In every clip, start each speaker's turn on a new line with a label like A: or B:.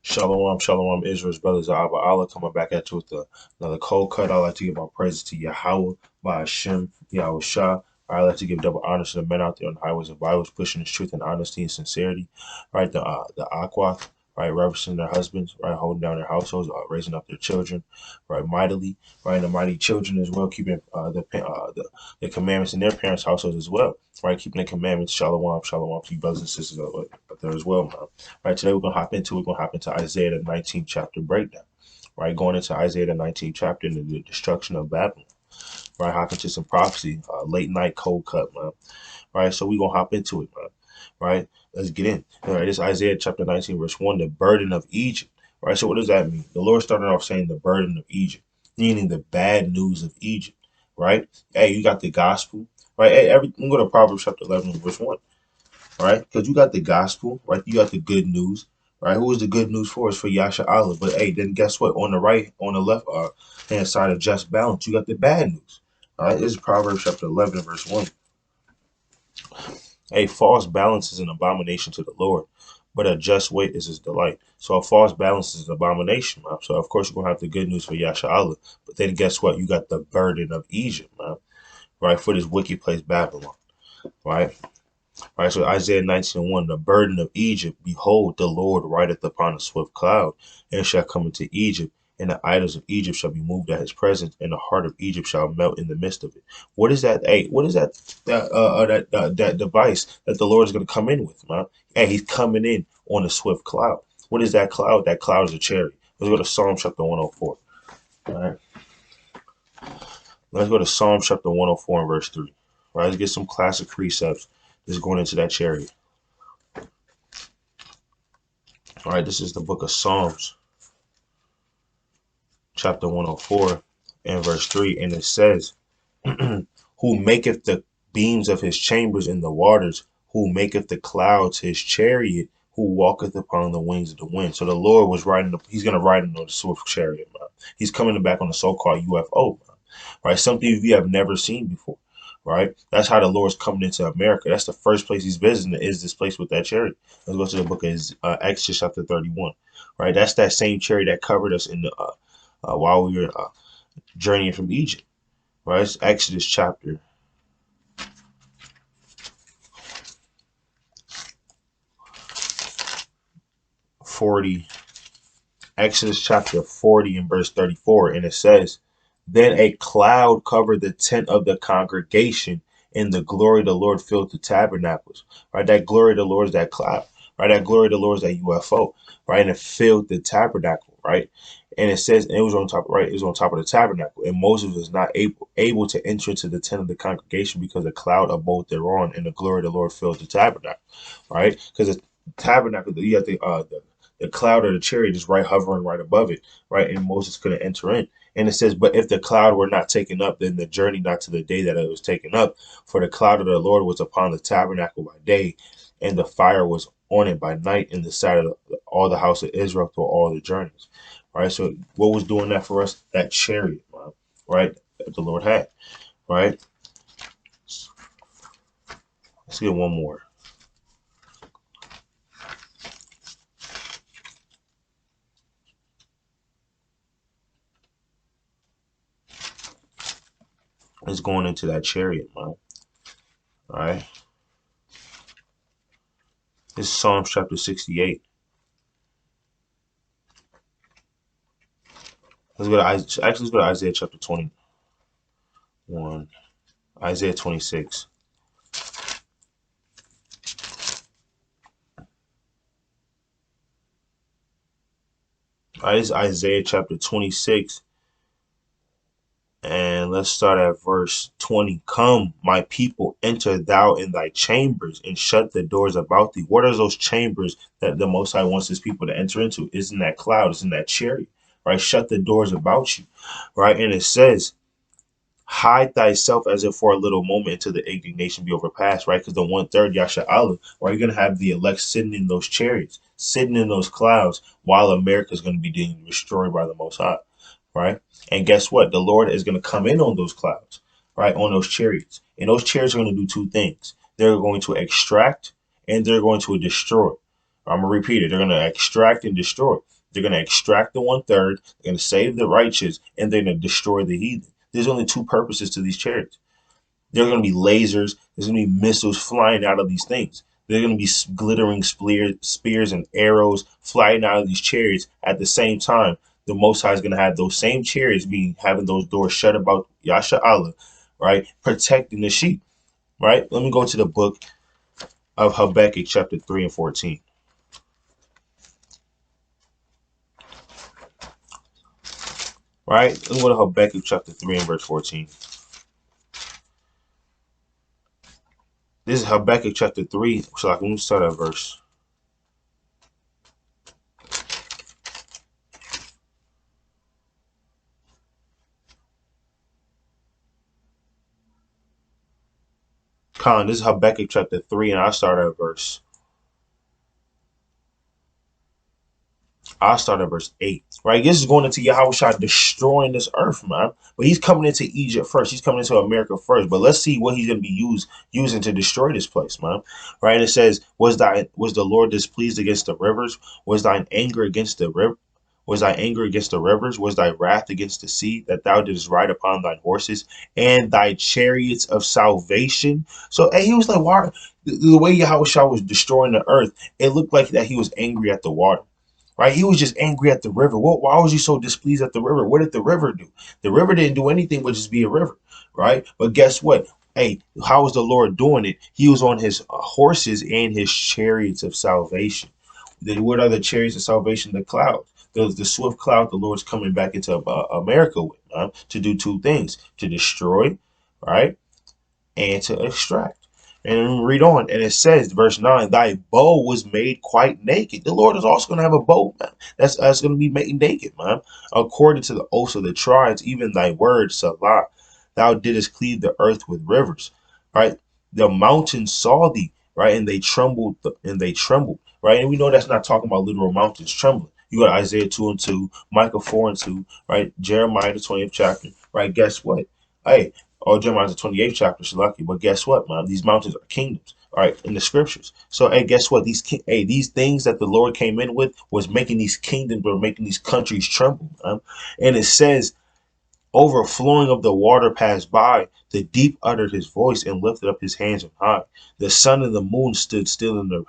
A: Shalom, shalom, Israel's brothers. Abba Allah coming back at you with another cold cut. I'd like to give my praises to Yahweh, by Hashem, Yahweh Shah. I'd like to give double honor to the men out there on the highways and byways, pushing the truth and honesty and sincerity. Right, the Aqua, right, reverencing their husbands, right, holding down their households, raising up their children, right, mightily, right, and the mighty children as well, keeping the commandments in their parents' households as well, right, keeping the commandments. Shalom, shalom to you brothers and sisters out there as well, man. Right, today we're gonna hop into Isaiah the 19th chapter breakdown. Right, going into Isaiah the 19th chapter and the destruction of Babylon. Right, hop into some prophecy, late night cold cut, man. Right, so we're gonna hop into it, man. Right, let's get in. All right, this Isaiah chapter 19, verse 1, the burden of Egypt. Right, so what does that mean? The Lord started off saying the burden of Egypt, meaning the bad news of Egypt. Right, hey, you got the gospel. Right, hey, everything. Go to Proverbs chapter 11, verse 1. Right? Because you got the gospel, right? You got the good news, right? Who is the good news for? It's for Yasha Allah. But hey, then guess what? On the right, on the left hand side of just balance, you got the bad news. All right, this is Proverbs chapter 11, verse 1. A false balance is an abomination to the Lord, but a just weight is his delight. So a false balance is an abomination, man. So of course you're gonna have the good news for Yasha Allah. But then guess what? You got the burden of Egypt, man. Right? For this wicked place Babylon. Right? All right, so Isaiah 19:1, the burden of Egypt, behold, the Lord rideth upon a swift cloud, and shall come into Egypt, and the idols of Egypt shall be moved at his presence, and the heart of Egypt shall melt in the midst of it. What is that? Hey, what is that device that the Lord is going to come in with, man? And he's coming in on a swift cloud. What is that cloud? That cloud is a chariot. Let's go to Psalm chapter 104. All right, let's go to Psalm chapter 104 and verse 3. All right, let's get some classic precepts. Just going into that chariot. All right, this is the book of Psalms, chapter 104 and verse 3. And it says, who maketh the beams of his chambers in the waters, who maketh the clouds his chariot, who walketh upon the wings of the wind. So the Lord was riding, he's going to ride in the swift chariot, man. He's coming back on the so-called UFO, man. Right? Something we have never seen before. Right? That's how the Lord's coming into America. That's the first place he's visiting, is this place with that chariot. Let's go to the book of Exodus chapter 31. Right? That's that same chariot that covered us in the while we were journeying from Egypt. Right? It's Exodus chapter 40. Exodus chapter 40 and verse 34. And it says, then a cloud covered the tent of the congregation, and the glory of the Lord filled the tabernacles. Right? That glory of the Lord is that cloud. Right? That glory of the Lord is that UFO. Right? And it filled the tabernacle. Right? And it says, and it was on top, right? It was on top of the tabernacle. And Moses was not able to enter into the tent of the congregation because the cloud abode thereon, and the glory of the Lord filled the tabernacle. Right? Because the tabernacle, you have the cloud or the chariot is right hovering right above it, right? And Moses couldn't enter in. And it says, but if the cloud were not taken up, then the journey not to the day that it was taken up. For the cloud of the Lord was upon the tabernacle by day, and the fire was on it by night in the sight of all the house of Israel through all the journeys. Right. So what was doing that for us? That chariot, right? That the Lord had. Right. Let's get one more. It's going into that chariot, man. All right. This is Psalms chapter 68. Let's go to Isaiah chapter 21. Isaiah 26. All right, this is Isaiah chapter 26. And let's start at verse 20. Come, my people, enter thou in thy chambers and shut the doors about thee. What are those chambers that the Most High wants his people to enter into? Isn't that cloud? Isn't that chariot? Right? Shut the doors about you. Right? And it says, hide thyself as if for a little moment until the indignation be overpassed, right? Because the 1/3 Yasha Allah, right? You're gonna have the elect sitting in those chariots, sitting in those clouds, while America is gonna be being destroyed by the Most High, right? And guess what? The Lord is gonna come in on those clouds, right? On those chariots, and those chariots are gonna do two things: they're going to extract and they're going to destroy, I'm gonna repeat it. They're gonna extract and destroy. They're gonna extract the 1/3. They're gonna save the righteous, and they're gonna destroy the heathen. There's only two purposes to these chariots. There are gonna be lasers. There's gonna be missiles flying out of these things. There are gonna be glittering spears and arrows flying out of these chariots at the same time. The Most High is gonna have those same chariots being having those doors shut about Yasha Allah, right, protecting the sheep. Right. Let me go to the book of Habakkuk, chapter 3 and 14. Right? Let me go to Habakkuk chapter 3 and verse 14. This is Habakkuk chapter 3. So let me start at verse. Colin, this is Habakkuk chapter 3, and I'll start at verse 8. Right? This is going into Yahushua destroying this earth, man. But he's coming into Egypt first. He's coming into America first. But let's see what he's going to be using to destroy this place, man. Right? And it says, was the Lord displeased against the rivers? Was thine anger against the river? Was thy anger against the rivers? Was thy wrath against the sea, that thou didst ride upon thine horses and thy chariots of salvation? So, hey, he was like, why? The way Yahushua was destroying the earth, it looked like that he was angry at the water. Right? He was just angry at the river. Why was he so displeased at the river? What did the river do? The river didn't do anything but just be a river, right? But guess what? Hey, how was the Lord doing it? He was on his horses and his chariots of salvation. What are the chariots of salvation? The clouds. The swift cloud the Lord's coming back into America with, to do two things: to destroy, right, and to extract. And we read on, and it says, verse 9, thy bow was made quite naked. The Lord is also going to have a bow, man. That's going to be made naked, man. According to the oaths of the tribes, even thy word, Salah, thou didst cleave the earth with rivers, right? The mountains saw thee, right? And they trembled, right? And we know that's not talking about literal mountains trembling. You got Isaiah 2 and 2, Micah 4 and 2, right? Jeremiah the 20th chapter, right? Guess what? Hey, or Jeremiah the 28th chapter, Shalaki. But guess what, man? These mountains are kingdoms, all right, in the scriptures. So, hey, guess what? These things that the Lord came in with was making these kingdoms or making these countries tremble, man. And it says, overflowing of the water passed by. The deep uttered his voice and lifted up his hands on high. The sun and the moon stood still in their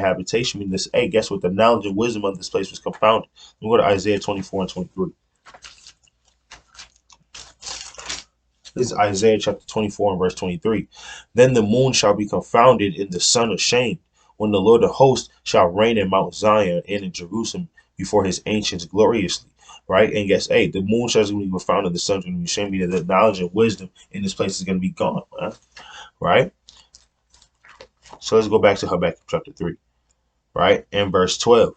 A: habitation. I mean, this, hey, guess what? The knowledge and wisdom of this place was confounded. We go to Isaiah 24 and 23. This is Isaiah chapter 24 and verse 23. Then the moon shall be confounded and the sun ashamed, when the Lord of hosts shall reign in Mount Zion and in Jerusalem before his ancients gloriously. Right? And yes, hey, the moon shall be confounded, the sun shall be ashamed, meaning the knowledge and wisdom in this place is going to be gone. Right? So let's go back to Habakkuk chapter 3. Right? And verse 12.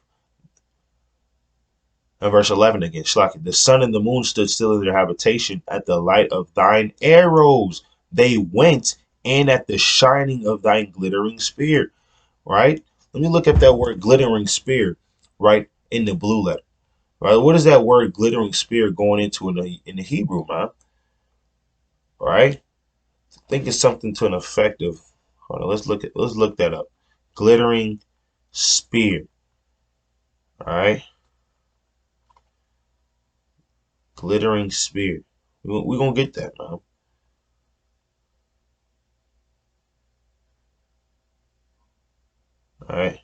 A: And verse 11 again, Shlaki, the sun and the moon stood still in their habitation at the light of thine arrows. They went, and at the shining of thine glittering spear. Right? Let me look at that word glittering spear, right, in the blue letter. Right? What is that word glittering spear going into in the Hebrew, man? Right? I think it's something to an effect of, hold on, let's look that up. Glittering spear. All right. Glittering spear. We're going to get that, man. All right.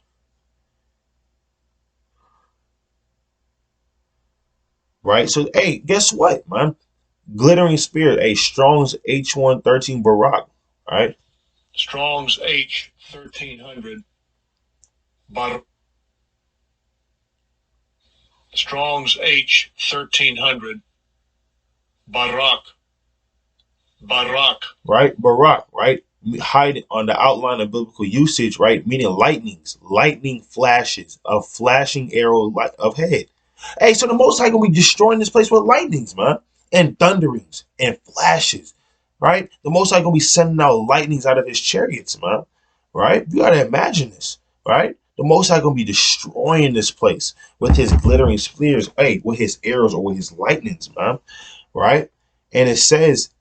A: Right. So, hey, guess what, man? Glittering spear, a Strong's H113 Barak. All right.
B: Strong's H1300. Strong's H1300. Barak.
A: Right. Barak. Right. Hiding on the outline of biblical usage, right? Meaning lightning flashes, a flashing arrow of head. Hey, so the Most High gonna be destroying this place with lightnings, man, and thunderings and flashes, right? The Most High gonna be sending out lightnings out of his chariots, man, right? You gotta imagine this, right? The Most High gonna be destroying this place with his glittering spears, hey, with his arrows or with his lightnings, man, right? And it says,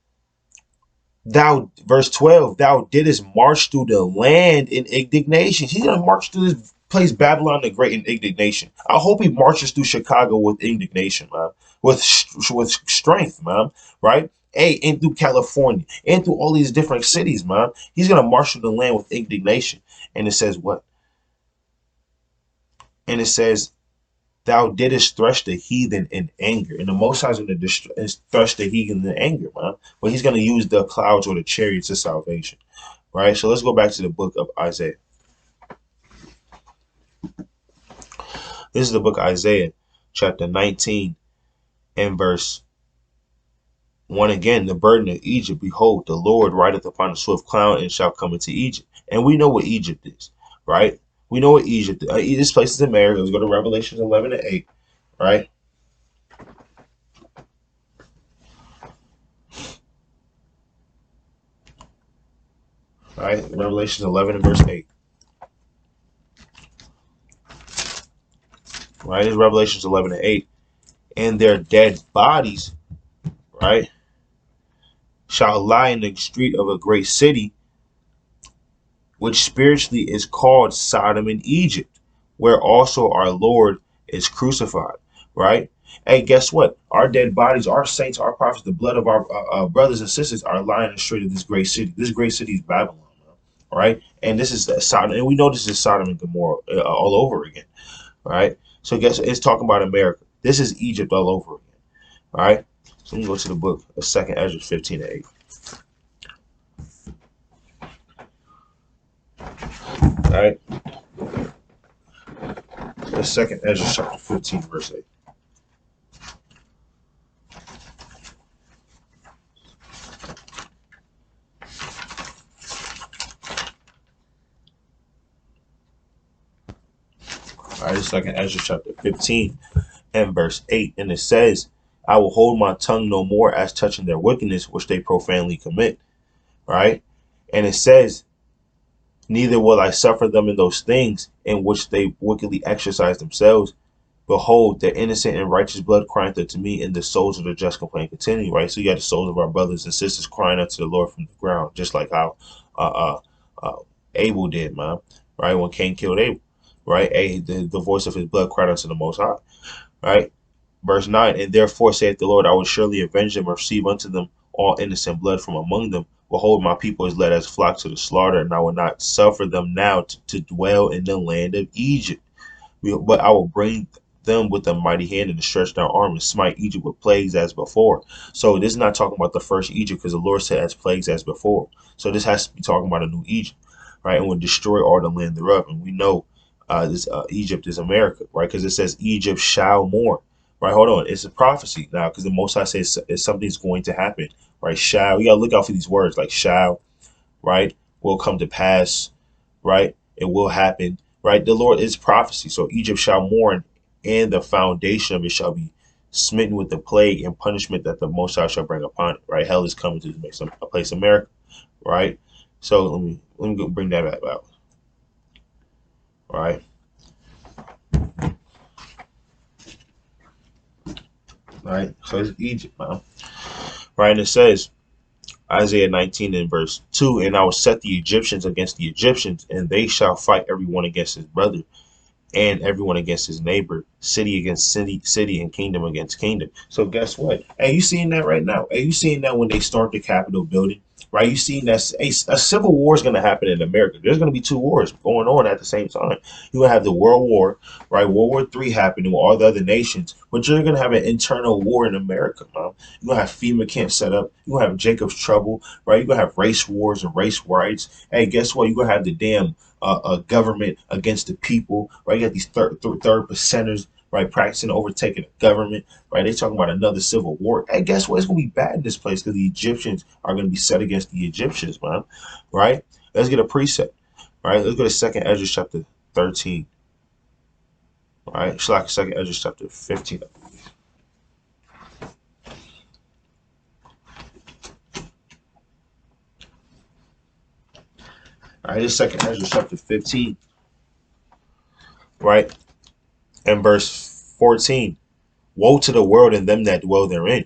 A: verse 12, thou didst march through the land in indignation. He's gonna march through this plays Babylon the Great in indignation. I hope he marches through Chicago with indignation, man, with strength, man, right? Hey, and through California, and through all these different cities, man. He's gonna march through the land with indignation. And it says what? And it says, "Thou didst thresh the heathen in anger." And the Most High is going to thresh the heathen in anger, man. But he's going to use the clouds or the chariots of salvation, right? So let's go back to the book of Isaiah. This is the book of Isaiah, chapter 19, and verse 1 again. "The burden of Egypt, behold, the Lord rideth upon a swift cloud and shall come into Egypt." And we know what Egypt is, right? We know what Egypt is. This place is America. Let's go to Revelation 11 and 8, right? Right? Revelation 11 and verse 8. Right? It's Revelations 11 and 8. "And their dead bodies," right, "shall lie in the street of a great city, which spiritually is called Sodom and Egypt, where also our Lord is crucified." Right? Hey, guess what? Our dead bodies, our saints, our prophets, the blood of our brothers and sisters are lying in the street of this great city. This great city is Babylon. Right? And this is Sodom, and we know this is Sodom and Gomorrah all over again. Right? So guess it's talking about America. This is Egypt all over again. All right. So let me go to the book of 2nd Ezra 15 and 8. All right. The 2nd Ezra chapter 15 verse 8. All right, 2nd Ezra chapter 15 and verse 8. And it says, "I will hold my tongue no more as touching their wickedness, which they profanely commit." Right? And it says, "Neither will I suffer them in those things in which they wickedly exercise themselves. Behold, their innocent and righteous blood crieth unto me, and the souls of the just complain continually." Right? So you got the souls of our brothers and sisters crying unto the Lord from the ground, just like how uh, uh, Abel did, man. Right? When Cain killed Abel. Right? The voice of his blood cried unto the Most High. Right? Verse 9, "And therefore saith the Lord, I will surely avenge them, and receive unto them all innocent blood from among them. Behold, my people is led as flock to the slaughter, and I will not suffer them now to dwell in the land of Egypt. But I will bring them with a mighty hand and a stretched out arm, and smite Egypt with plagues as before." So this is not talking about the first Egypt, because the Lord said as plagues as before. So this has to be talking about a new Egypt, right? And will destroy all the land thereof. And we know this Egypt is America, right? Because it says Egypt shall mourn. Right, hold on. It's a prophecy now, because the Most High says something's going to happen. Right, shall. You gotta look out for these words like shall, right, will come to pass, right, it will happen. Right, the Lord is prophecy. So Egypt shall mourn, and the foundation of it shall be smitten with the plague and punishment that the Most High shall bring upon it. Right, hell is coming to make a place America. Right, so let me go bring that back out. Right. Right, so it's Egypt, man. Right, and it says, Isaiah 19 and verse 2, "And I will set the Egyptians against the Egyptians, and they shall fight everyone against his brother, and everyone against his neighbor, city against city, and kingdom against kingdom." So guess what? Hey, you seeing that right now? Hey, you seeing that when they start the Capitol building? Right? You seeing that a civil war is going to happen in America. There's going to be two wars going on at the same time. You're going to have the World War, right? World War III happening with all the other nations, but you're going to have an internal war in America, man. You're going to have FEMA camps set up. You're going to have Jacob's Trouble, right? You're going to have race wars and race riots. Hey, guess what? You're going to have the damn a government against the people, right? You got these third percenters, right, practicing overtaking the government, right? They talking about another civil war. Hey, guess what? It's gonna be bad in this place, because the Egyptians are gonna be set against the Egyptians, man. Right? Let's get a precept. Right? Let's go to 2nd Ezra chapter 13. Right? It's like 2nd Ezra chapter 15. All right, this 2nd Ezra chapter 15, right? And verse 14. "Woe to the world and them that dwell therein."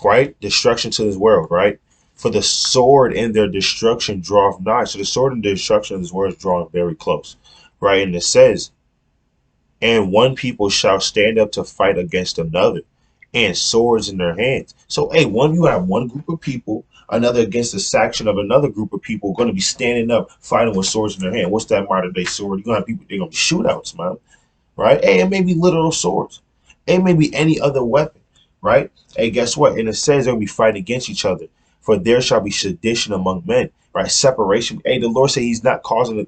A: Right? Destruction to this world, right? "For the sword and their destruction draweth nigh." So the sword and the destruction of this world is drawing very close. right? And it says, and one people shall stand up to fight against another, and swords in their hands. So, hey, you have one group of people, another against a section of another group of people going to be standing up fighting with swords in their hand. What's that modern day sword? You're going to have people, they're going to be shootouts, man, right? Hey, it may be literal swords. It may be any other weapon, right? Hey, guess what? And it says they'll be fighting against each other. For there shall be sedition among men, right? Separation. Hey, the Lord said he's not coming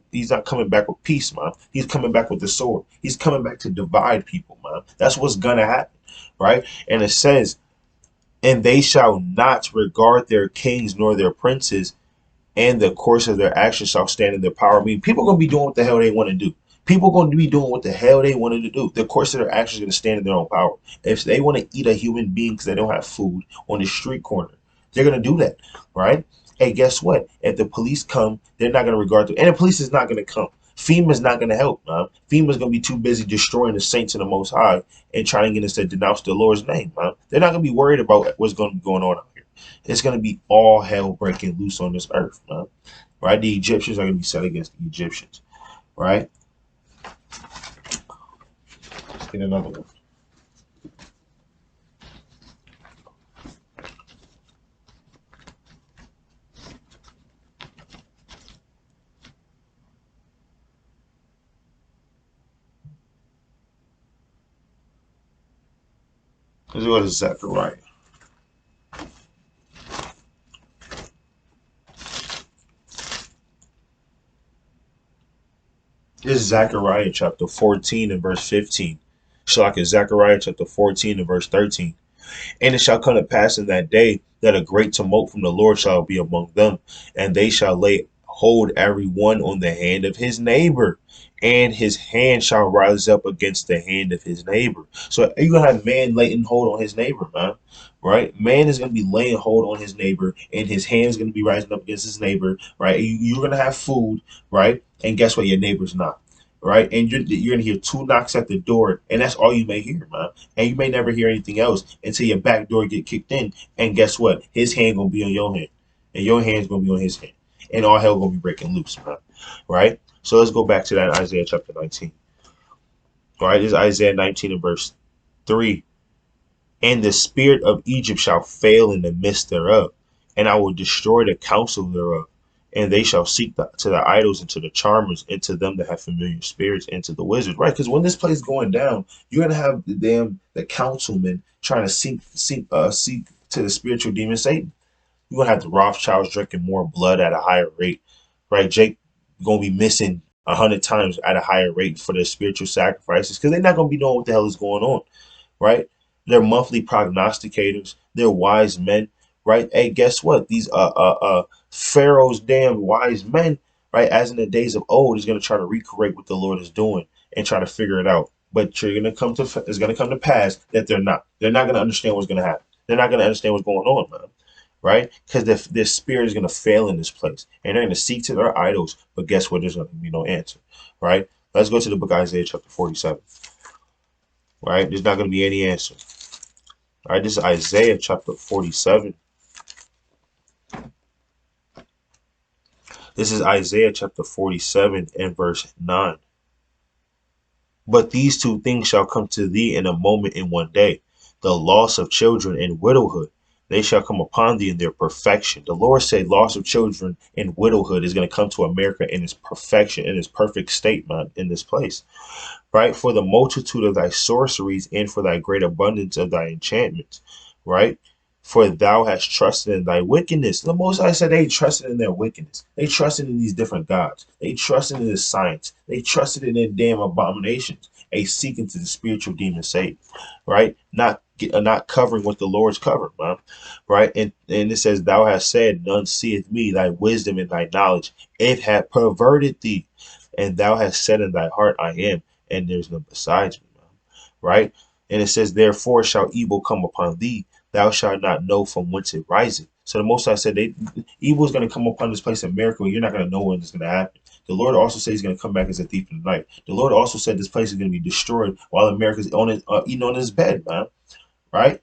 A: back with peace, man. He's coming back with the sword. He's coming back to divide people, man. That's what's gonna happen, right? And it says, and they shall not regard their kings nor their princes, and the course of their actions shall stand in their power. I mean, people are going to be doing what the hell they want to do. People are going to be doing what the hell they wanted to do. The course of their actions is going to stand in their own power. If they want to eat a human being because they don't have food on the street corner, they're going to do that, right? Hey, guess what? If the police come, they're not going to regard them. And the police is not going to come. FEMA's not going to help, man. FEMA's going to be too busy destroying the saints in the Most High and trying to get us to denounce the Lord's name, man. They're not going to be worried about what's going to be going on out here. It's going to be all hell breaking loose on this earth, man. Right? The Egyptians are going to be set against the Egyptians, right? Let's get another one. Let's go to Zechariah. This is Zechariah chapter 14 and verse 15. Shalak, Zechariah chapter 14 and verse 13. And it shall come to pass in that day that a great tumult from the Lord shall be among them, and they shall lay hold every one on the hand of his neighbor, and his hand shall rise up against the hand of his neighbor. So you're gonna have man laying hold on his neighbor, man. Right? Man is gonna be laying hold on his neighbor, and his hand is gonna be rising up against his neighbor, right? You're gonna have food, right? And guess what? Your neighbor's not. Right, and you're gonna hear two knocks at the door, and that's all you may hear, man. And you may never hear anything else until your back door get kicked in. And guess what? His hand gonna be on your hand, and your hand's gonna be on his hand, and all hell gonna be breaking loose, man. Right. So let's go back to that Isaiah chapter 19. All right, this is Isaiah 19 and verse 3. And the spirit of Egypt shall fail in the midst thereof, and I will destroy the counsel thereof. And they shall seek to the idols and to the charmers and to them that have familiar spirits and to the wizards, right? Because when this place is going down, you're gonna have the councilmen trying to seek to the spiritual demon Satan. You're gonna have the Rothschilds drinking more blood at a higher rate, right? Jake gonna be missing 100 times at a higher rate for their spiritual sacrifices because they're not gonna be knowing what the hell is going on, right? They're monthly prognosticators. They're wise men, right? Hey, guess what? These Pharaoh's damn wise men, right? As in the days of old, is gonna try to recreate what the Lord is doing and try to figure it out. But it's gonna come to pass that they're not. They're not gonna understand what's gonna happen. They're not gonna understand what's going on, man. Right? Because their spirit is gonna fail in this place, and they're gonna seek to their idols. But guess what? There's gonna be no answer, right? Let's go to the book of Isaiah chapter 47. Right? There's not going to be any answer. All right, this is Isaiah chapter 47. This is Isaiah chapter 47 and verse 9. But these two things shall come to thee in a moment in one day, the loss of children and widowhood. They shall come upon thee in their perfection. The Lord said loss of children and widowhood is going to come to America in its perfection, in its perfect state, man, in this place. Right? For the multitude of thy sorceries and for thy great abundance of thy enchantments, right? For thou hast trusted in thy wickedness. The Most High said they trusted in their wickedness. They trusted in these different gods. They trusted in the science. They trusted in their damn abominations. A seeking to the spiritual demon Satan, right? Not covering what the Lord's covered, man. Right? And it says, thou hast said, none seeth me, thy wisdom and thy knowledge. It hath perverted thee. And thou hast said in thy heart, I am, and there's none besides me, man. Right? And it says, therefore shall evil come upon thee, thou shalt not know from whence it riseth. So the Most High said evil is going to come upon this place in America, and you're not going to know when it's going to happen. The Lord also said he's going to come back as a thief in the night. The Lord also said this place is going to be destroyed while America's eating on his bed, man. Right?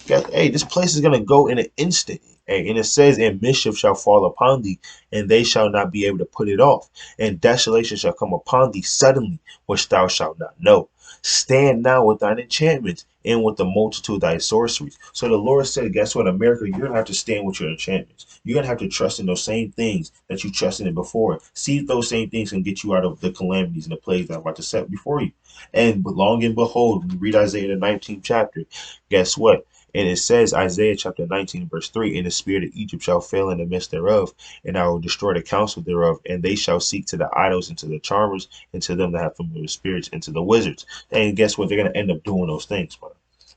A: Hey, this place is going to go in an instant. Hey, and it says, and mischief shall fall upon thee, and they shall not be able to put it off. And desolation shall come upon thee suddenly, which thou shalt not know. Stand now with thine enchantments and with the multitude of thy sorceries. So the Lord said, guess what, America, you're going to have to stand with your enchantments. You're going to have to trust in those same things that you trusted in before. See if those same things can get you out of the calamities and the plagues that I'm about to set before you. And long and behold, when you read Isaiah the 19th chapter, guess what? And it says, Isaiah chapter 19, verse 3, and the spirit of Egypt shall fail in the midst thereof, and I will destroy the counsel thereof, and they shall seek to the idols and to the charmers, and to them that have familiar spirits, and to the wizards. And guess what? They're going to end up doing those things, man.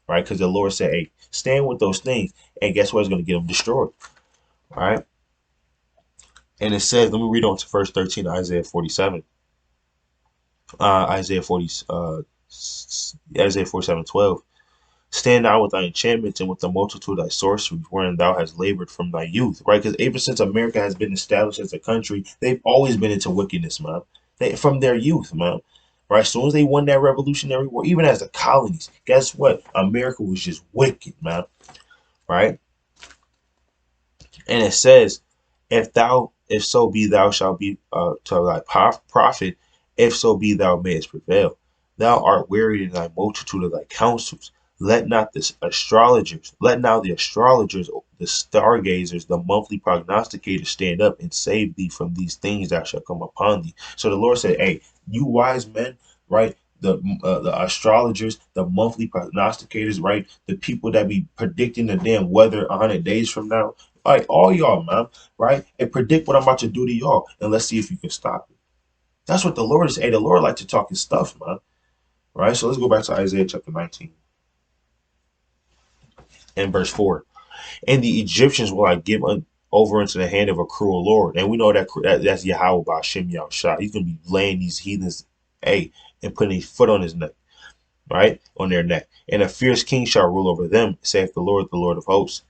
A: Right? Because the Lord said, hey, stand with those things, and guess what? It's going to get them destroyed. All right? And it says, let me read on to verse 13 of Isaiah 47. Isaiah 40, Isaiah 47:12. Stand now with thy enchantments and with the multitude of thy sorceries, wherein thou hast labored from thy youth. Right? Because ever since America has been established as a country, they've always been into wickedness, man. From their youth, man. Right? As soon as they won that Revolutionary War, even as the colonies, guess what? America was just wicked, man. Right? And it says, if so be thou shalt be to thy profit, if so be thou mayest prevail. Thou art wearied in thy multitude of thy counsels. Let now the astrologers, the stargazers, the monthly prognosticators stand up and save thee from these things that shall come upon thee. So the Lord said, hey, you wise men, right? The astrologers, the monthly prognosticators, right? The people that be predicting the damn weather 100 days from now. Like all y'all, man, right? And predict what I'm about to do to y'all, and let's see if you can stop it. That's what the Lord is. Hey, the Lord like to talk his stuff, man. Right? So let's go back to Isaiah chapter 19 and verse 4. And the Egyptians will I give over into the hand of a cruel Lord. And we know that's Yahweh by Shem Yahushua. He's going to be laying these heathens, hey, and putting his foot on his neck, right? On their neck. And a fierce king shall rule over them, saith the Lord of hosts.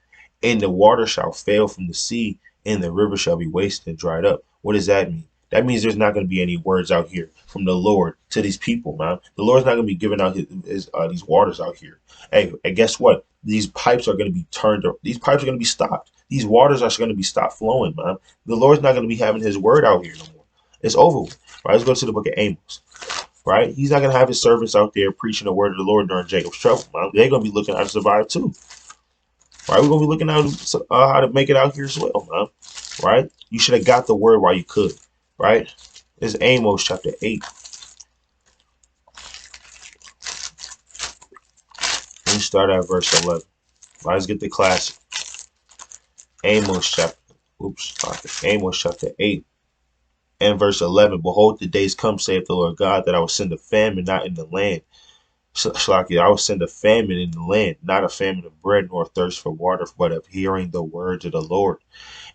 A: And the water shall fail from the sea, and the river shall be wasted and dried up. What does that mean? That means there's not going to be any words out here from the Lord to these people, man. The Lord's not going to be giving out these waters out here. Hey, and guess what? These pipes are going to be turned. These pipes are going to be stopped. These waters are going to be stopped flowing, man. The Lord's not going to be having His word out here no more. It's over with. Right? Let's go to the book of Amos. Right? He's not going to have His servants out there preaching the word of the Lord during Jacob's trouble, man. They're going to be looking how to survive too. Right? We're going to be looking at how to make it out here as well, man. Right? You should have got the word while you could. Right? It's Amos chapter 8. Let me start at verse 11. Let's get the classic. Amos chapter 8 and verse 11. Behold, the days come, saith the Lord God, that I will send a famine not in the land. Shalaki, I will send a famine in the land, not a famine of bread, nor thirst for water, but of hearing the words of the Lord.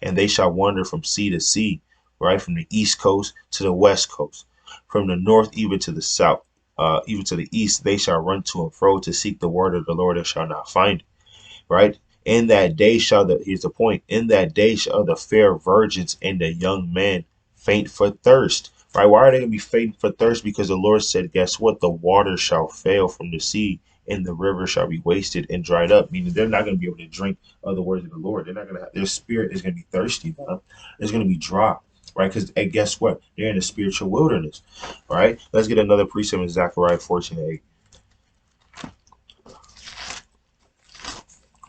A: And they shall wander from sea to sea, right? From the east coast to the west coast, from the north even to the south, even to the east. They shall run to and fro to seek the word of the Lord and shall not find it, right? In that day here's the point, in that day shall the fair virgins and the young men faint for thirst. Right? Why are they going to be fainting for thirst? Because the Lord said, guess what? The water shall fail from the sea and the river shall be wasted and dried up. Meaning they're not going to be able to drink of the words of the Lord. They're not going to have, their spirit is going to be thirsty, man. It's going to be dry. Right? Because guess what? They're in a spiritual wilderness. Right? Let's get another precept in Zechariah 14:8.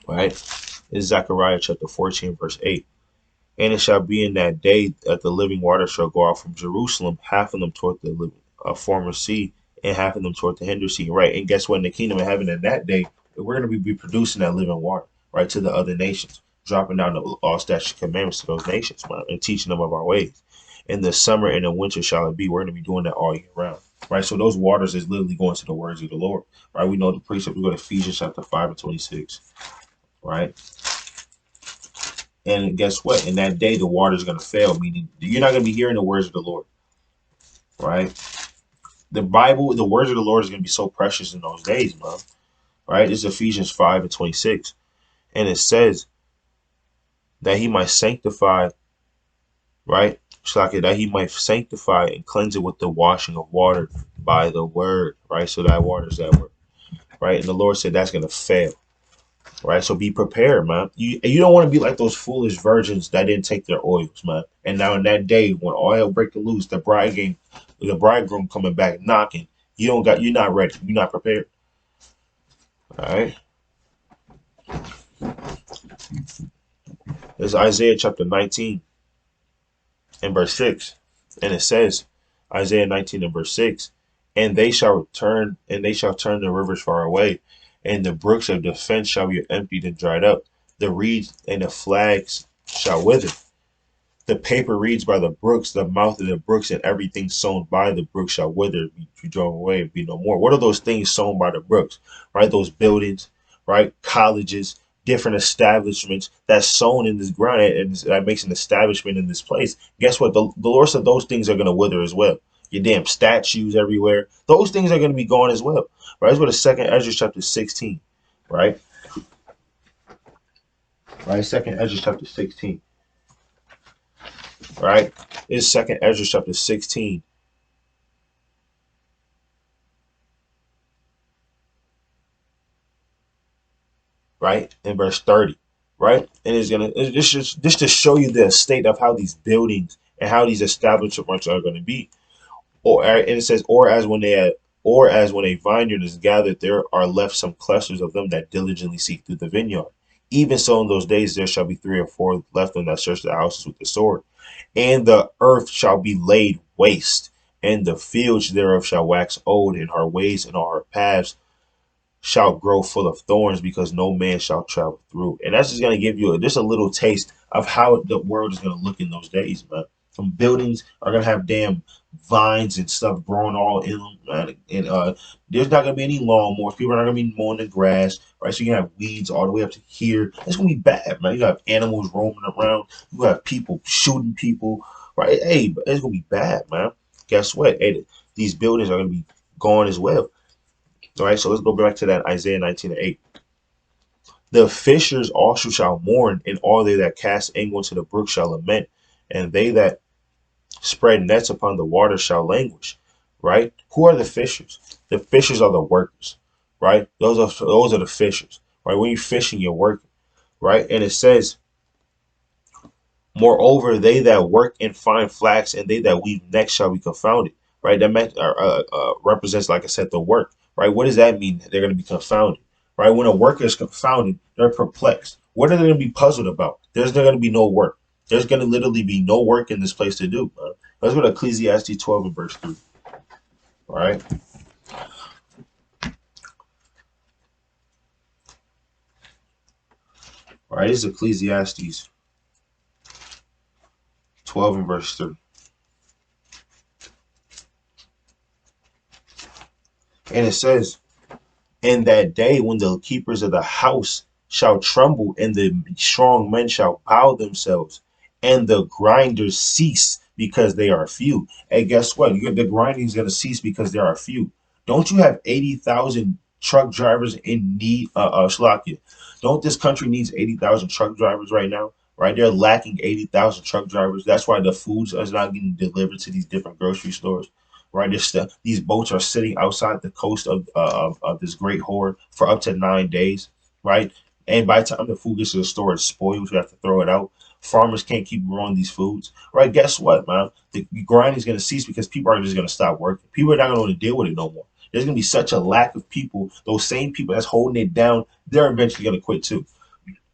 A: Right? It's Zechariah chapter 14, verse 8. And it shall be in that day that the living water shall go out from Jerusalem, half of them toward the former sea, and half of them toward the hinder sea. Right. And guess what? In the kingdom of heaven, in that day, we're going to be producing that living water, right, to the other nations, dropping down the law, statutes, commandments to those nations, man, and teaching them of our ways. In the summer and the winter shall it be. We're going to be doing that all year round. Right. So those waters is literally going to the words of the Lord. Right. We know the precept. We go to Ephesians chapter 5 and 26. Right. And guess what? In that day, the water is going to fail, meaning you're not going to be hearing the words of the Lord. Right. The Bible, the words of the Lord is going to be so precious in those days, man. Right. It's Ephesians 5 and 26. And it says that he might sanctify, right? That he might sanctify and cleanse it with the washing of water by the word. Right. So that water is that word. Right. And the Lord said that's going to fail. right? So be prepared, man. You don't want to be like those foolish virgins that didn't take their oils, man. And now in that day when oil breaking loose, the bridegroom coming back knocking, you're not ready. You're not prepared. All right. It's Isaiah chapter 19 and verse 6. And it says, Isaiah 19 and verse 6, and they shall turn the rivers far away, and the brooks of defense shall be emptied and dried up. The reeds and the flags shall wither. The paper reads by the brooks, the mouth of the brooks, and everything sown by the brooks shall wither, be drawn away, and be no more. What are those things sown by the brooks? Right? Those buildings, right? Colleges, different establishments that's sown in this ground, and that makes an establishment in this place. Guess what? The Lord said those things are going to wither as well. Your damn statues everywhere. Those things are going to be gone as well. Right? That's what the second Ezra chapter 16. Right? Right? Second Ezra chapter 16. Right? It's second Ezra chapter 16. Right? In verse 30. Right? And this to show you the state of how these buildings and how these establishments are going to be. And it says, or as when a vineyard is gathered, there are left some clusters of them that diligently seek through the vineyard. Even so, in those days there shall be 3 or 4 left them that search the houses with the sword, and the earth shall be laid waste, and the fields thereof shall wax old, and her ways and all her paths shall grow full of thorns, because no man shall travel through. And that's just going to give you just a little taste of how the world is going to look in those days, man. Some buildings are going to have damn vines and stuff growing all in them, man. And there's not going to be any lawnmowers. People are not going to be mowing the grass, right? So you have weeds all the way up to here. It's going to be bad, man. You have animals roaming around. You have people shooting people, right? Hey, but it's going to be bad, man. Guess what? Hey, these buildings are going to be gone as well. All right, so let's go back to that Isaiah 19 and 8. The fishers also shall mourn, and all they that cast angle into the brook shall lament, and they that spread nets upon the water shall languish. Right? Who are the fishers? The fishers are the workers. Right? Those are the fishers. Right? When you're fishing, you're working. Right? And it says, moreover, they that work in fine flax and they that weave nets shall be confounded. Right? Represents, like I said, the work. Right? What does that mean? They're going to be confounded. Right? When a worker is confounded, they're perplexed. What are they going to be puzzled about? There's not going to be no work. There's going to literally be no work in this place to do. Let's go to Ecclesiastes 12 and verse 3. All right. All right. This is Ecclesiastes 12 and verse 3. And it says, in that day when the keepers of the house shall tremble, and the strong men shall bow themselves, and the grinders cease because they are few. And guess what? The grinding is going to cease because there are few. Don't you have 80,000 truck drivers in need, Slovakia? Don't this country needs 80,000 truck drivers right now? Right? They're lacking 80,000 truck drivers. That's why the foods is not getting delivered to these different grocery stores. Right? These boats are sitting outside the coast of this great horde for up to 9 days. Right? And by the time the food gets to the store, it's spoiled. You have to throw it out. Farmers can't keep growing these foods. Right? Guess what, man? The grinding is going to cease because people are just going to stop working. People are not going to want to deal with it no more. There's going to be such a lack of people. Those same people that's holding it down, they're eventually going to quit too.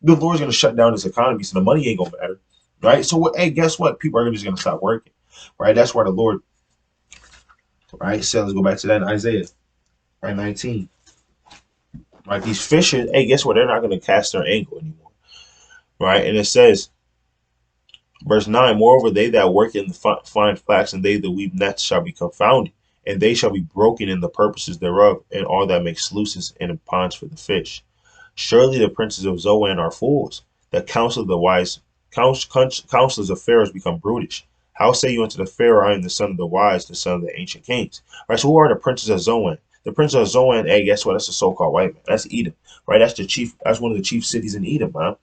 A: The Lord's going to shut down this economy, so the money ain't going to matter. Right? So, hey, guess what? People are just going to stop working. Right? That's why the Lord. Right? So let's go back to that in Isaiah. Right? 19. Right? These fishers, hey, guess what? They're not going to cast their angle anymore. Right? And it says, verse 9, moreover, they that work in the fine flax and they that weave nets shall be confounded, and they shall be broken in the purposes thereof, and all that make sluices and in ponds for the fish. Surely the princes of Zoan are fools. The counsel of the wise, counselors of Pharaoh become brutish. How say you unto the Pharaoh, I am the son of the wise, the son of the ancient kings? Right, so who are the princes of Zoan? The prince of Zoan, hey, guess what? That's the so-called white man. That's Edom. Right? That's one of the chief cities in Edom, man.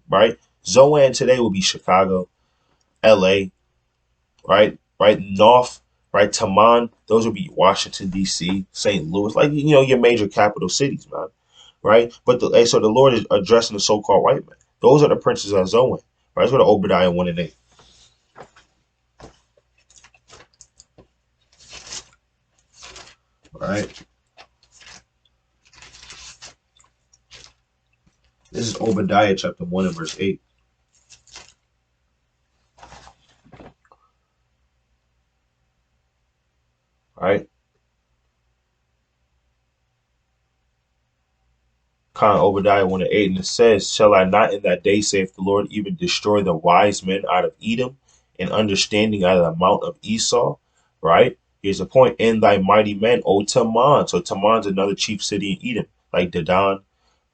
A: Right? Zoan today will be Chicago, LA, right? Right? North, right? Taman, those will be Washington, D.C., St. Louis, like, your major capital cities, man. right? But so the Lord is addressing the so-called white man. Those are the princes of Zoan, right? That's what Obadiah 1 and 8. Right? This is Obadiah chapter 1 and verse 8. Right? Kind of Obadiah 1 and 8, and it says, "Shall I not in that day, saith the Lord, even destroy the wise men out of Edom, and understanding out of the mount of Esau?" Right? Here's a point. "In thy mighty men, O Taman." So Taman's another chief city in Edom, like Dedan,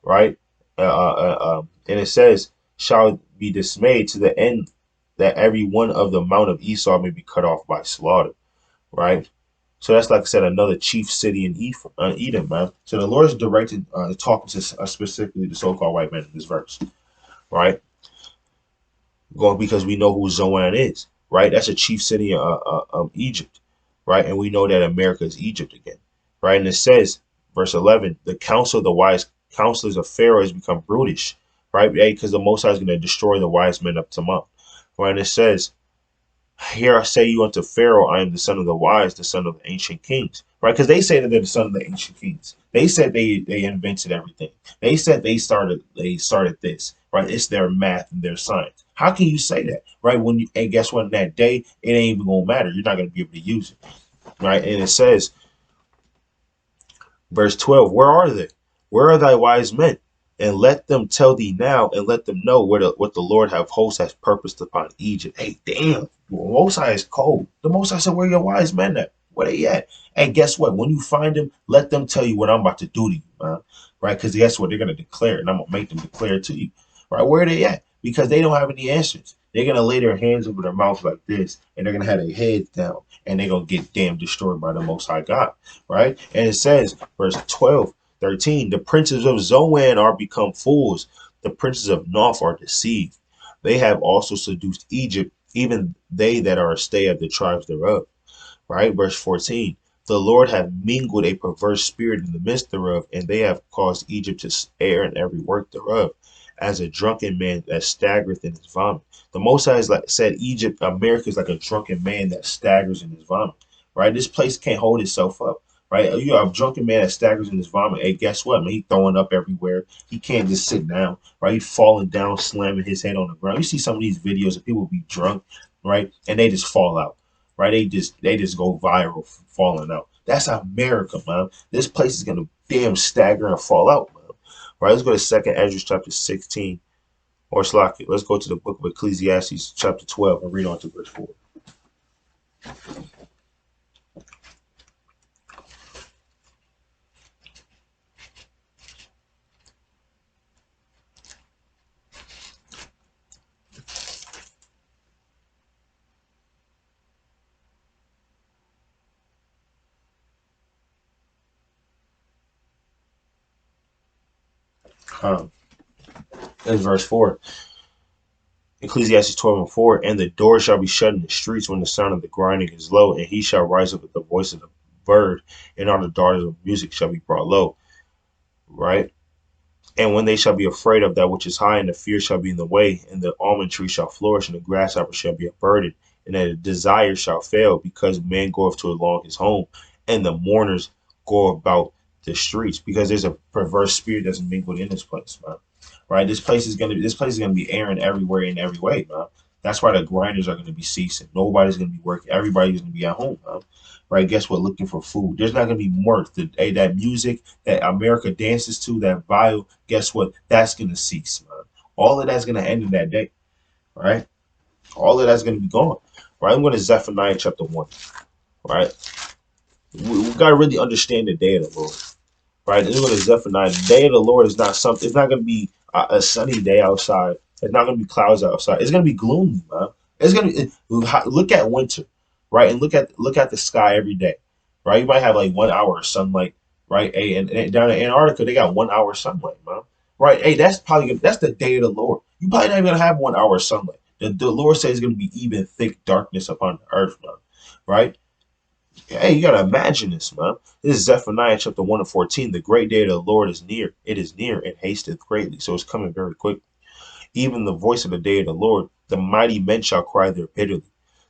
A: right? And it says, "Shall be dismayed to the end that every one of the mount of Esau may be cut off by slaughter." Right? So that's, like I said, another chief city in Edom, man. So the Lord is directing, talking to specifically the so-called white men in this verse, right? Going because we know who Zoan is, right? That's a chief city of Egypt, right? And we know that America is Egypt again, right? And it says, verse 11, "The counsel of the wise counselors of Pharaoh has become brutish," right? Because the Most High is going to destroy the wise men up to Mount, right? And it says, "Here I say you unto Pharaoh, I am the son of the wise, the son of the ancient kings." Right? Because they say that they're the son of the ancient kings. They said they invented everything. They said they started this. Right? It's their math and their science. How can you say that? Right? And guess what? In that day, it ain't even gonna matter. You're not gonna be able to use it. Right? And it says, verse 12, "Where are they? Where are thy wise men? And let them tell thee now, and let them know what the Lord have hosts has purposed upon Egypt." Hey, damn, the Most High is cold. The Most High said, "Where are your wise men at? Where they at?" And guess what? When you find them, let them tell you what I'm about to do to you, man. Right? Because guess what? They're gonna declare it, and I'm gonna make them declare it to you. Right? Where are they at? Because they don't have any answers. They're gonna lay their hands over their mouth like this, and they're gonna have their heads down, and they're gonna get damn destroyed by the Most High God. Right? And it says, verse 12. 13, "The princes of Zoan are become fools. The princes of Noph are deceived. They have also seduced Egypt, even they that are a stay of the tribes thereof." Right? Verse 14, "The Lord hath mingled a perverse spirit in the midst thereof, and they have caused Egypt to err in every work thereof, as a drunken man that staggereth in his vomit." The Most High is like said, Egypt, America is like a drunken man that staggers in his vomit. Right? This place can't hold itself up. Right? You have a drunken man that staggers in his vomit. Hey, guess what, man? He throwing up everywhere. He can't just sit down. Right? He falling down, slamming his head on the ground. You see some of these videos of people be drunk, right? And they just fall out. Right? They just go viral falling out. That's America, man. This place is gonna damn stagger and fall out, man. Right? Let's go to Second Ezra chapter 16, or Slack it. Let's go to the book of Ecclesiastes chapter 12 and read on to verse 4. That's verse 4. Ecclesiastes 12 and 4. "And the door shall be shut in the streets when the sound of the grinding is low, and he shall rise up with the voice of the bird, and all the daughters of music shall be brought low." Right? "And when they shall be afraid of that which is high, and the fear shall be in the way, and the almond tree shall flourish, and the grasshopper shall be a burden, and the desire shall fail, because man goeth to along his home, and the mourners go about the streets," because there's a perverse spirit that's mingled in this place, man. Right? This place is gonna be airing everywhere in every way, man. That's why the grinders are gonna be ceasing. Nobody's gonna be working. Everybody's gonna be at home, man. Right? Guess what? Looking for food. There's not gonna be mirth. That music that America dances to, that vile, guess what? That's gonna cease, man. All of that's gonna end in that day, right? All of that's gonna be gone. Right? I'm going to Zephaniah chapter 1. Right? We gotta really understand the day of the Lord. Right? And going to Zephaniah. The day of the Lord is not something, it's not gonna be a sunny day outside. It's not gonna be clouds outside. It's gonna be gloomy, man. It's gonna be look at winter, right? And look at the sky every day. Right? You might have like 1 hour of sunlight, right? Hey, and down in Antarctica, they got 1 hour sunlight, man. Right? Hey, that's the day of the Lord. You probably not even gonna have 1 hour of sunlight. The Lord says it's gonna be even thick darkness upon the earth, man. Right? Hey, you gotta imagine this, man. This is Zephaniah chapter 1 and 14. The great day of the Lord is near. It is near and hasteth greatly. So it's coming very quick. Even the voice of the day of the Lord, the mighty men shall cry there bitterly.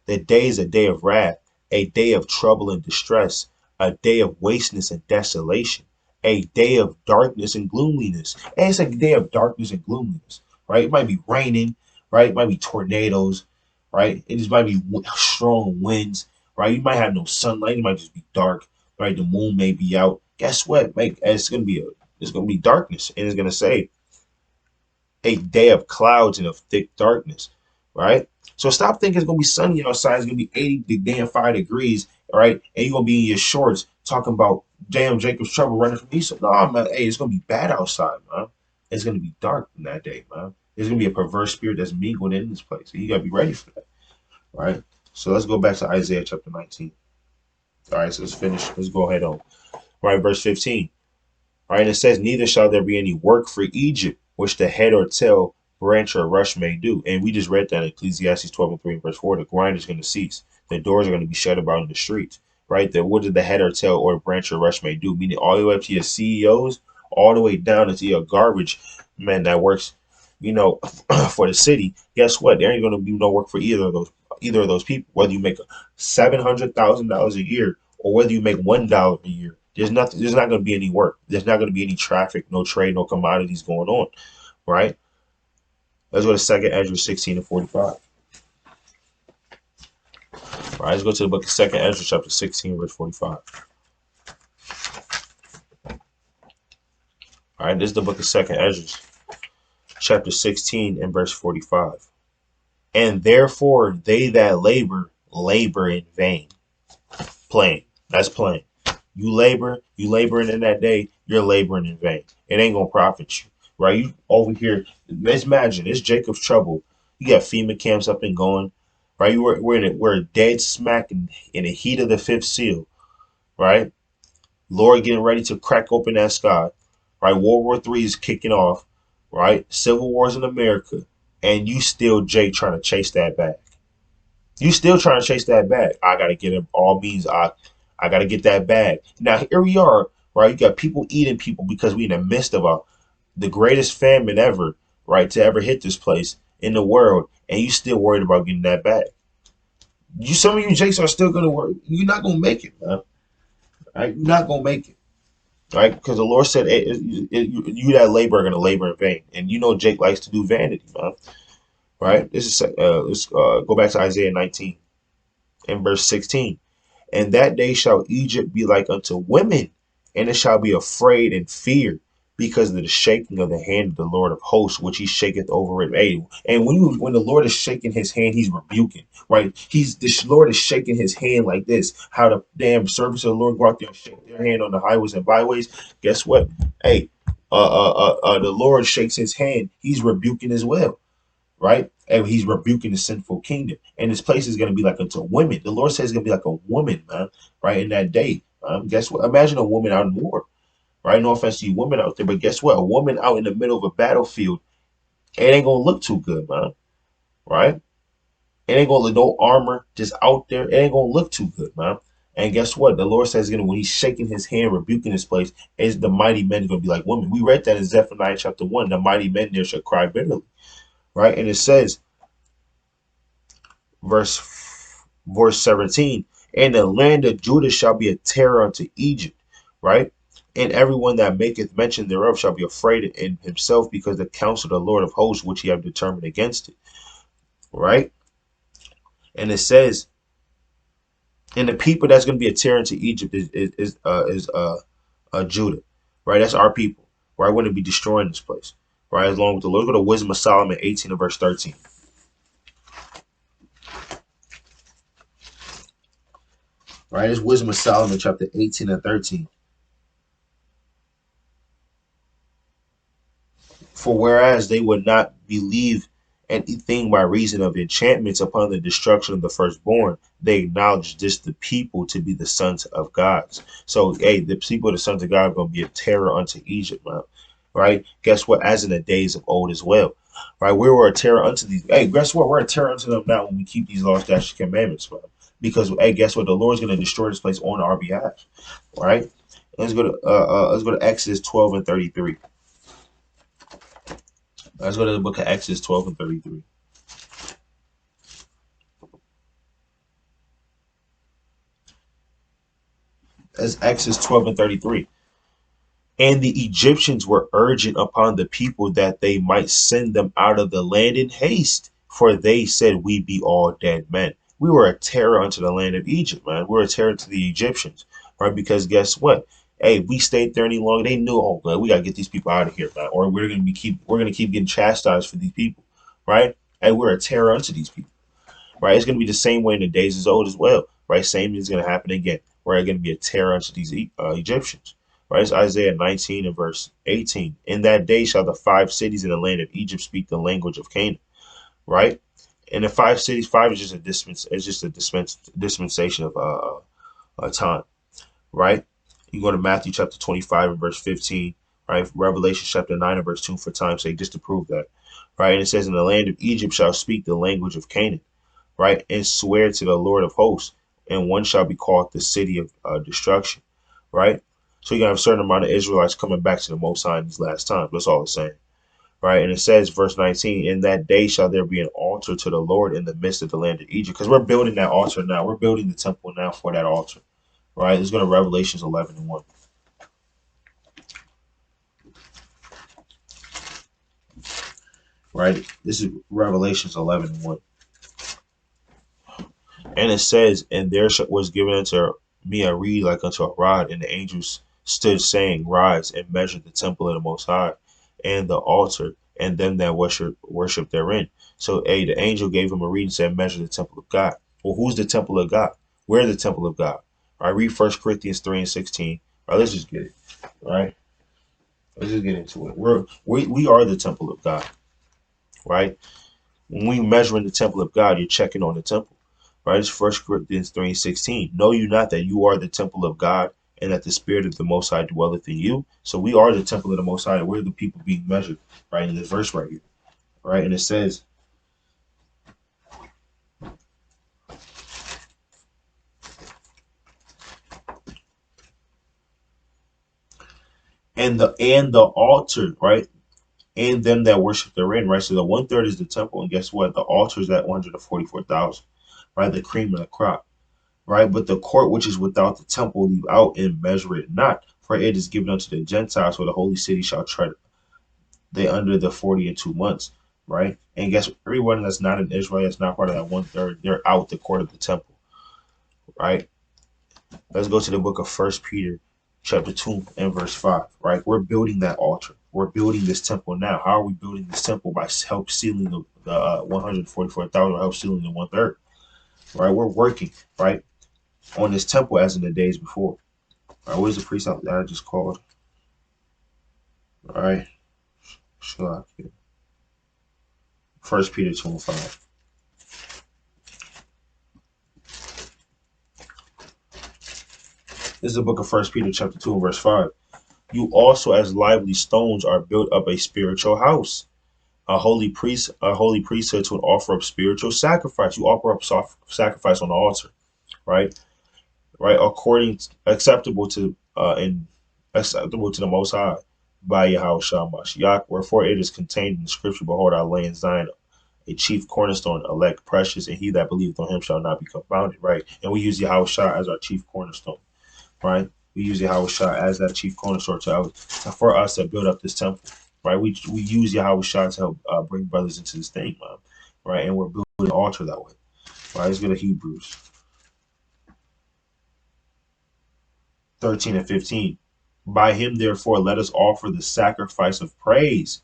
A: The day is a day of wrath, a day of trouble and distress, a day of wasteness and desolation, a day of darkness and gloominess. And it's a day of darkness and gloominess, right? It might be raining, right? It might be tornadoes, right? It just might be strong winds, right? You might have no sunlight. It might just be dark, right? The moon may be out. Guess what? Mate, it's gonna be darkness, and it's gonna say a day of clouds and of thick darkness, right? So stop thinking it's gonna be sunny outside. It's gonna be 80 damn 5 degrees, right? And you're gonna be in your shorts talking about damn Jacob's trouble running from Esau. No, man, hey, it's gonna be bad outside, man. It's gonna be dark in that day, man. There's gonna be a perverse spirit that's mingling in this place. So you gotta be ready for that, right? So let's go back to Isaiah chapter 19. All right, so let's finish. Let's go ahead on. Right, verse 15. Right, and it says, neither shall there be any work for Egypt, which the head or tail, branch or rush may do. And we just read that in Ecclesiastes 12 and 3 and verse 4. The grind is going to cease. The doors are going to be shut about in the streets. Right? That what did the head or tail or branch or rush may do? Meaning all the way up to your CEOs, all the way down into your garbage man that works, you know, for the city. Guess what? There ain't going to be no work for either of those people. Whether you make $700,000 a year or whether you make $1 a year, there's nothing. There's not going to be any work. There's not going to be any traffic, no trade, no commodities going on, right? Let's go to Second Ezra 16 and 45. All right, let's go to the book of Second Ezra chapter 16 verse 45. All right, this is the book of Second Ezra chapter 16 and verse 45. And therefore they that labor in vain. Plain. That's plain. You laboring in that day, you're laboring in vain. It ain't gonna profit you, right? You over here, let's imagine it's Jacob's trouble. You got FEMA camps up and going, right? We're dead smack in the heat of the fifth seal, right? Lord getting ready to crack open that sky, right? World War III is kicking off, right? Civil wars in America, and you still Jake trying to chase that bag. You still trying to chase that bag. I gotta get it all means I gotta get that bag. Now here we are, right? You got people eating people because we in the midst of the greatest famine ever, right, to ever hit this place in the world, and you still worried about getting that bag. Some of you Jakes are still gonna worry. You're not gonna make it, man. Right? You're not gonna make it. Right? Because the Lord said, you that labor are gonna labor in vain. And you know Jake likes to do vanity, man. Right? This is let's go back to Isaiah 19 and verse 16. And that day shall Egypt be like unto women, and it shall be afraid and fear because of the shaking of the hand of the Lord of hosts, which he shaketh over it. Hey, and when the Lord is shaking his hand, he's rebuking, right? The Lord is shaking his hand like this. How the damn servants of the Lord go out there and shake their hand on the highways and byways. Guess what? Hey, the Lord shakes his hand, he's rebuking as well, right? And he's rebuking the sinful kingdom. And this place is going to be like unto women. The Lord says it's going to be like a woman, man, right? In that day. Guess what? Imagine a woman out in war, right? No offense to you women out there, but guess what? A woman out in the middle of a battlefield, it ain't going to look too good, man, right? It ain't going to look no armor just out there. It ain't going to look too good, man. And guess what? The Lord says, when he's shaking his hand, rebuking this place, is the mighty men going to be like women. We read that in Zephaniah chapter 1. The mighty men there shall cry bitterly, right? And it says, verse 17, and the land of Judah shall be a terror unto Egypt, right? And everyone that maketh mention thereof shall be afraid in himself because the counsel of the Lord of hosts which he have determined against it, right? And it says, and the people that's going to be a terror unto Egypt is Judah, right? That's our people, right? We're going to be destroying this place, right? As long with the Lord. Go to Wisdom of Solomon 18 and verse 13. Right, it's Wisdom of Solomon, chapter 18 and 13. For whereas they would not believe anything by reason of enchantments upon the destruction of the firstborn, they acknowledge this the people to be the sons of gods. So, hey, the people, the sons of God, are going to be a terror unto Egypt, man. Right? Guess what? As in the days of old as well. Right? We were a terror unto these. Hey, guess what? We're a terror unto them now when we keep these laws, statutes, commandments, man. because hey, guess what? The Lord's going to destroy this place on our behalf, right? Let's go to Exodus 12 and 33. Let's go to the book of Exodus 12 and 33. That's Exodus 12 and 33. And the Egyptians were urgent upon the people that they might send them out of the land in haste, for they said, we be all dead men. We were a terror unto the land of Egypt, man. We were a terror to the Egyptians, right? Because guess what? Hey, we stayed there any longer. They knew, oh, man, we gotta get these people out of here, man, or we're gonna keep getting chastised for these people, right? Hey, we're a terror unto these people, right? It's going to be the same way in the days as old as well, right? Same is going to happen again. We're going to be a terror unto these Egyptians, right? It's Isaiah 19 and verse 18. In that day shall the 5 cities in the land of Egypt speak the language of Canaan, right? And the 5 cities, five is just dispensation of time, right? You go to Matthew chapter 25 and verse 15, right? Revelation chapter 9 and verse 2 for time's sake, just to prove that, right? And it says, in the land of Egypt shall speak the language of Canaan, right? And swear to the Lord of hosts, and one shall be called the city of destruction, right? So you got a certain amount of Israelites coming back to the Most High in these last times. That's all it's saying, right? And it says, verse 19, in that day shall there be an altar to the Lord in the midst of the land of Egypt, because we're building that altar now. We're building the temple now for that altar, right? Let's go to Revelations 11 and 1. Right? This is Revelations 11 and 1. And it says, and there was given unto me a reed like unto a rod, and the angels stood saying, rise and measure the temple of the Most High, and the altar, and them that worship therein. So, the angel gave him a reed and said, measure the temple of God. Well, who's the temple of God? We're the temple of God. All right, read 1 Corinthians 3 and 16. All right, let's just get it. All right, let's just get into it. We are the temple of God, right? When we measure in the temple of God, you're checking on the temple. Right? It's 1 Corinthians 3 and 16. Know you not that you are the temple of God, and that the Spirit of the Most High dwelleth in you? So we are the temple of the Most High. We're the people being measured, right? In this verse right here. Right? And it says, and the altar, right? And them that worship therein, right? So the 1/3 is the temple, and guess what? The altar is at 144,000, right? The cream of the crop, right? But the court which is without the temple leave out and measure it not, for it is given unto the Gentiles, where the holy city shall tread they under the 40 and 2 months, right? And guess what? Everyone that's not in Israel, that's not part of that 1/3, they're out the court of the temple, right? Let's go to the book of First Peter, chapter 2 and verse 5, right? We're building that altar. We're building this temple now. How are we building this temple? By help sealing the 144,000, help sealing the 1/3, right? We're working, right, on this temple as in the days before. All right, what is the precept that I just called? All right, sure. First Peter 2 and 5. This is the book of First Peter chapter 2 and verse 5. You also as lively stones are built up a spiritual house, a holy priesthood to offer up spiritual sacrifice. You offer up sacrifice on the altar, right? Right, according acceptable to and acceptable to the Most High by Yahweh Shah Mashiach. Wherefore it is contained in the scripture, behold, I lay in Zion a chief cornerstone, elect, precious, and he that believeth on him shall not be confounded, right? And we use Yahweh Shah as our chief cornerstone, right? We use Yahweh Shah as that chief cornerstone for us to build up this temple, right? We use Yahweh Shah to help bring brothers into this thing, man, right? And we're building an altar that way, right? Let's go to Hebrews 13 and 15. By him, therefore, let us offer the sacrifice of praise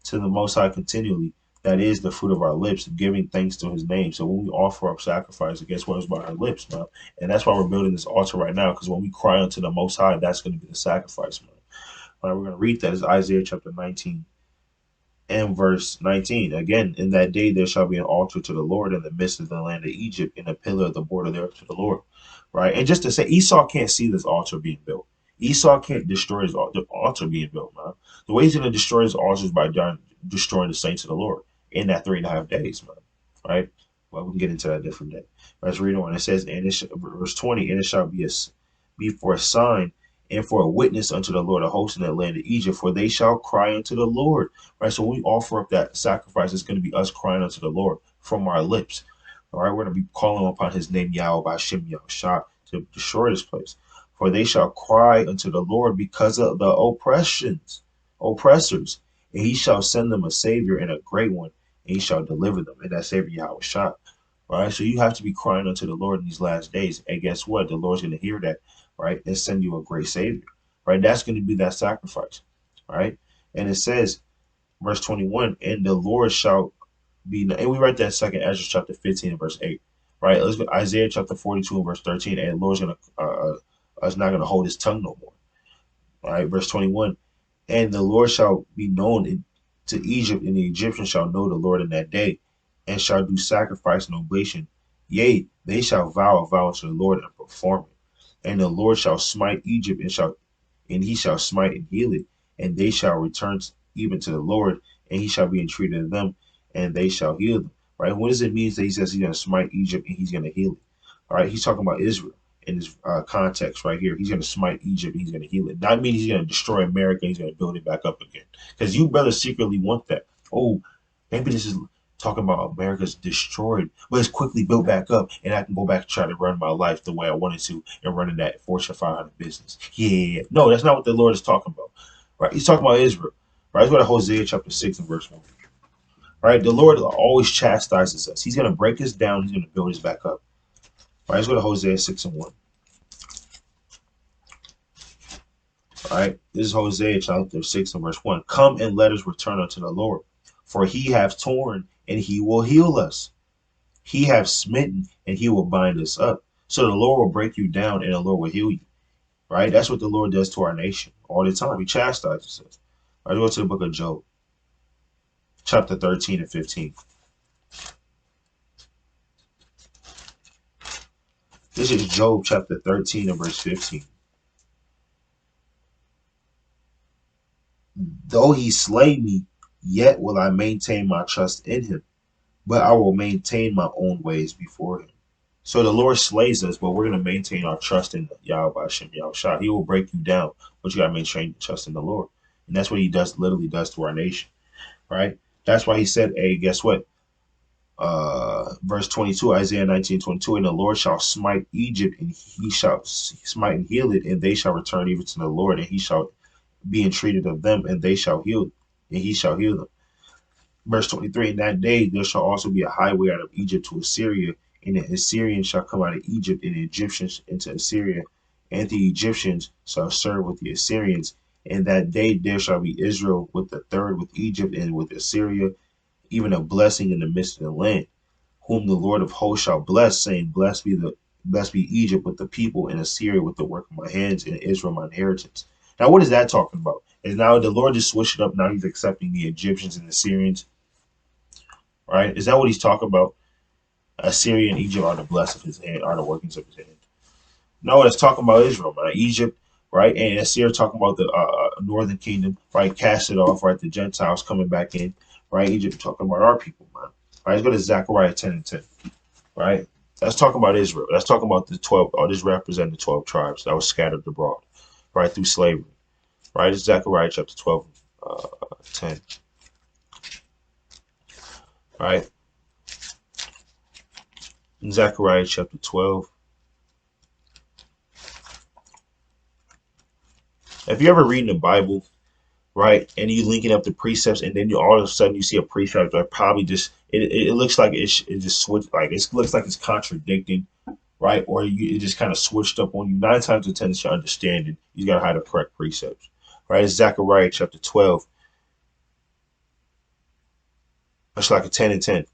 A: to the Most High continually. That is the fruit of our lips, giving thanks to his name. So when we offer up sacrifice, guess what? It's by our lips, man. And that's why we're building this altar right now, because when we cry unto the Most High, that's going to be the sacrifice, man. All right, we're going to read that. It's Isaiah chapter 19 and verse 19. Again, in that day there shall be an altar to the Lord in the midst of the land of Egypt, and a pillar of the border there to the Lord. Right? And just to say, Esau can't see this altar being built. Esau can't destroy the altar being built, man. The way he's going to destroy his altar is by destroying the saints of the Lord in that 3.5 days, man. Right? Well, we can get into that a different day. Let's read on. It says, verse 20, and it shall be for a sign and for a witness unto the Lord of hosts in the land of Egypt, for they shall cry unto the Lord. Right. So when we offer up that sacrifice, it's going to be us crying unto the Lord from our lips. All right. We're going to be calling upon his name, Yahweh by Shem Yahushua, to destroy this place. For they shall cry unto the Lord because of the oppressors, and he shall send them a savior and a great one, and he shall deliver them. And that savior Yahushua. Right. So you have to be crying unto the Lord in these last days. And guess what? The Lord's going to hear that, right, and send you a great savior. Right. That's going to be that sacrifice. Right. And it says, verse 21, and the Lord shall be, and we write that second Ezra chapter 15 and verse 8. Right. Let's go Isaiah chapter 42 and verse 13. And the Lord's gonna is not gonna hold his tongue no more. All right, verse 21. And the Lord shall be known to Egypt, and the Egyptians shall know the Lord in that day, and shall do sacrifice and oblation. Yea, they shall vow a vow unto the Lord and perform it. And the Lord shall smite Egypt, and he shall smite and heal it, and they shall return even to the Lord, and he shall be entreated of them, and they shall heal them. Right? What does it mean that he says he's going to smite Egypt and he's going to heal it? All right, he's talking about Israel in this context right here. He's going to smite Egypt. He's going to heal it. Not mean he's going to destroy America. He's going to build it back up again. Because you brothers secretly want that. Oh, maybe this is talking about America's destroyed, but it's quickly built back up, and I can go back and try to run my life the way I wanted to and running that Fortune 500 business. Yeah, no, that's not what the Lord is talking about. Right? He's talking about Israel. Right? Let's go to Hosea chapter 6 and verse 1. Right? The Lord always chastises us. He's going to break us down. He's going to build us back up. Right? Let's go to Hosea 6 and 1. All right, this is Hosea chapter 6 and verse 1. Come and let us return unto the Lord, for he hath torn and he will heal us. He hath smitten and he will bind us up. So the Lord will break you down and the Lord will heal you. Right? That's what the Lord does to our nation all the time. He chastises us. All right, go to the book of Job, chapter 13 and 15. This is Job chapter 13 and verse 15. Though he slay me, yet will I maintain my trust in him, but I will maintain my own ways before him. So the Lord slays us, but we're going to maintain our trust in Yahweh Hashem Yahushua. He will break you down, but you got to maintain trust in the Lord. And that's what he literally does to our nation, right? That's why he said, hey, guess what? Verse 22, Isaiah 19:22, and the Lord shall smite Egypt, and he shall smite and heal it, and they shall return even to the Lord, and he shall be entreated of them, and they shall heal, and he shall heal them. Verse 23, in that day there shall also be a highway out of Egypt to Assyria, and the Assyrians shall come out of Egypt, and the Egyptians into Assyria, and the Egyptians shall serve with the Assyrians. And that day there shall be Israel with the third, with Egypt and with Assyria, even a blessing in the midst of the land, whom the Lord of hosts shall bless, saying, Blessed be Egypt with the people, and Assyria with the work of my hands, and Israel my inheritance. Now, what is that talking about? Is now the Lord just switched it up. Now he's accepting the Egyptians and the Assyrians, right? Is that what he's talking about? Assyria and Egypt are the blessed of his hand, are the workings of his hand. No, it's talking about Israel, right? Egypt, right? And Assyria talking about the northern kingdom, right? Cast it off, right? The Gentiles coming back in, right? Egypt talking about our people, man. Right? Let's go to Zechariah 10 and 10, right? Let's talk about Israel. Let's talk about the 12, or this represent the 12 tribes that were scattered abroad, right? Through slavery, right? It's Zechariah chapter 12, 10, right? In Zechariah chapter 12. If you ever read the Bible, right, and you linking up the precepts, and then you all of a sudden you see a precept that probably just it looks like it just switched, like it looks like it's contradicting, right, or it just kind of switched up on you. 9 times out of 10, it's your understanding. You got to have the correct precepts, right? It's Zechariah chapter 12. It's like a 10 and 10.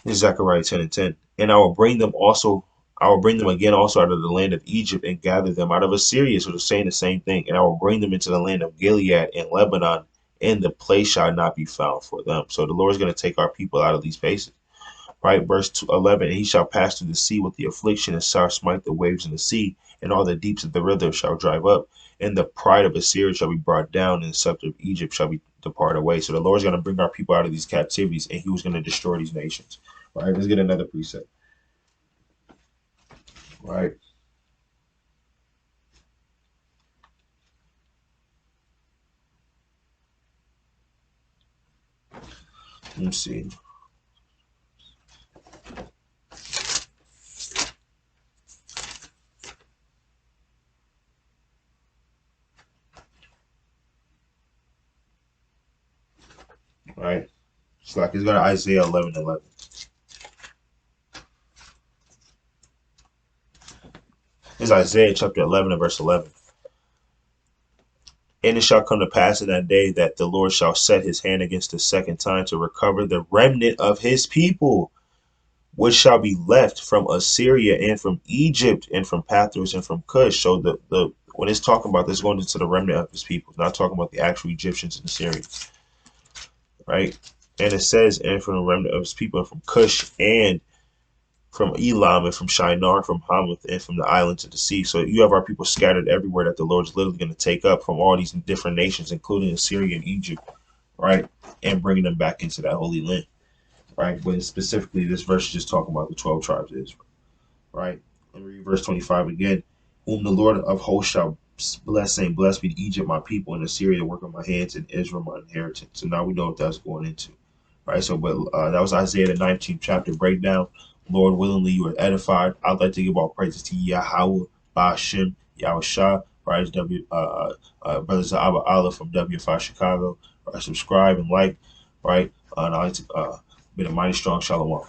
A: It's Zechariah 10 and 10. And I will bring them again also out of the land of Egypt and gather them out of Assyria. So they're saying the same thing. And I will bring them into the land of Gilead and Lebanon, and the place shall not be found for them. So the Lord is going to take our people out of these places. Right? Verse 11, and he shall pass through the sea with the affliction, and shall smite the waves in the sea, and all the deeps of the river shall drive up. And the pride of Assyria shall be brought down, and the scepter of Egypt shall be depart away. So the Lord is going to bring our people out of these captivities, and he was going to destroy these nations. Right, let's get another preset. Right, let me see. Right, it's like it's got Isaiah 11:11. It's Isaiah chapter 11 and verse 11. And it shall come to pass in that day that the Lord shall set his hand against the second time to recover the remnant of his people, which shall be left from Assyria and from Egypt and from Pathros and from Cush. So the when it's talking about this going into the remnant of his people, it's not talking about the actual Egyptians and Assyrians, right? And it says, and from the remnant of his people, and from Cush, and from Elam, and from Shinar, from Hamath, and from the islands of the sea. So you have our people scattered everywhere that the Lord's literally going to take up from all these different nations, including Assyria and Egypt, right? And bringing them back into that holy land, right? But specifically, this verse is just talking about the 12 tribes of Israel, right? Let me read verse 25 again. Whom the Lord of hosts shall bless, saying, blessed be Egypt, my people, and Assyria, the work of my hands, and Israel, my inheritance. So now we know what that's going into, right? So, but that was Isaiah the 19th chapter breakdown. Lord, willingly you are edified. I'd like to give all praises to Yahweh, Ba'ashem, Yahweh Shah, right? Brothers Abba Allah from WFI Chicago. Right? Subscribe and like, right? And I'd like to be a mighty strong shalom.